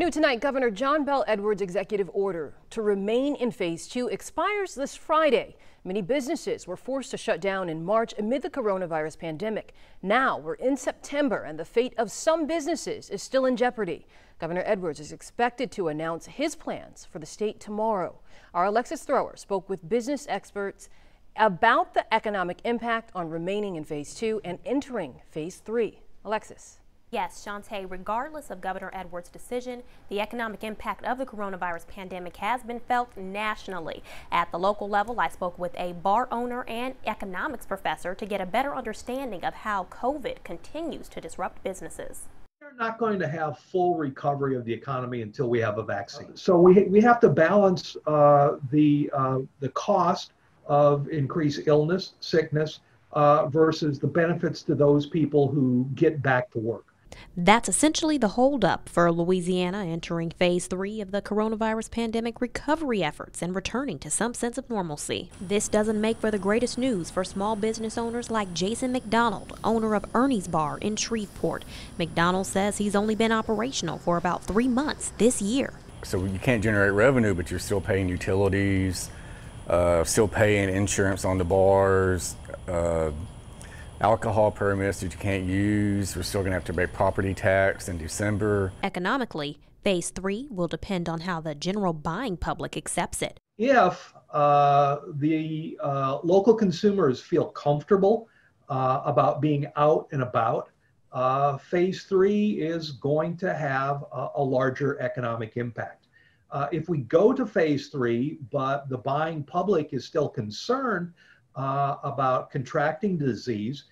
New tonight, Governor John Bel Edwards' executive order to remain in Phase 2 expires this Friday. Many businesses were forced to shut down in March amid the coronavirus pandemic. Now we're in September and the fate of some businesses is still in jeopardy. Governor Edwards is expected to announce his plans for the state tomorrow. Our Alexis Thrower spoke with business experts about the economic impact on remaining in Phase 2 and entering Phase 3. Alexis. Yes, Shantae, regardless of Governor Edwards' decision, the economic impact of the coronavirus pandemic has been felt nationally. At the local level, I spoke with a bar owner and economics professor to get a better understanding of how COVID continues to disrupt businesses. We're not going to have full recovery of the economy until we have a vaccine. So we have to balance the cost of increased illness, sickness, versus the benefits to those people who get back to work. That's essentially the holdup for Louisiana entering Phase 3 of the coronavirus pandemic recovery efforts and returning to some sense of normalcy. This doesn't make for the greatest news for small business owners like Jason McDonald, owner of Ernie's Bar in Shreveport. McDonald says he's only been operational for about 3 months this year. So you can't generate revenue, but you're still paying utilities, still paying insurance on the bars, alcohol permits that you can't use. We're still going to have to pay property tax in December. Economically, Phase 3 will depend on how the general buying public accepts it. If the local consumers feel comfortable about being out and about, Phase 3 is going to have a larger economic impact. If we go to Phase 3, but the buying public is still concerned about contracting disease,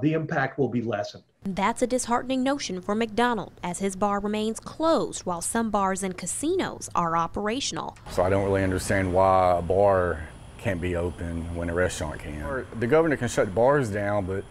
the impact will be lessened. That's a disheartening notion for McDonald, as his bar remains closed while some bars and casinos are operational. So I don't really understand why a bar can't be open when a restaurant can. The governor can shut bars down, but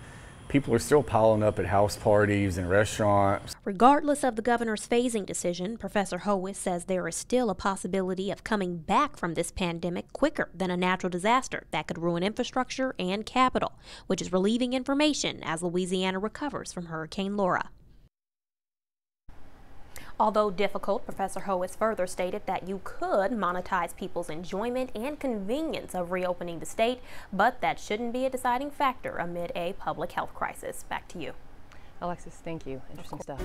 people are still piling up at house parties and restaurants. Regardless of the governor's phasing decision, Professor Howitt says there is still a possibility of coming back from this pandemic quicker than a natural disaster that could ruin infrastructure and capital, which is relieving information as Louisiana recovers from Hurricane Laura. Although difficult, Professor Howitt further stated that you could monetize people's enjoyment and convenience of reopening the state, but that shouldn't be a deciding factor amid a public health crisis. Back to you. Alexis, thank you. Interesting stuff.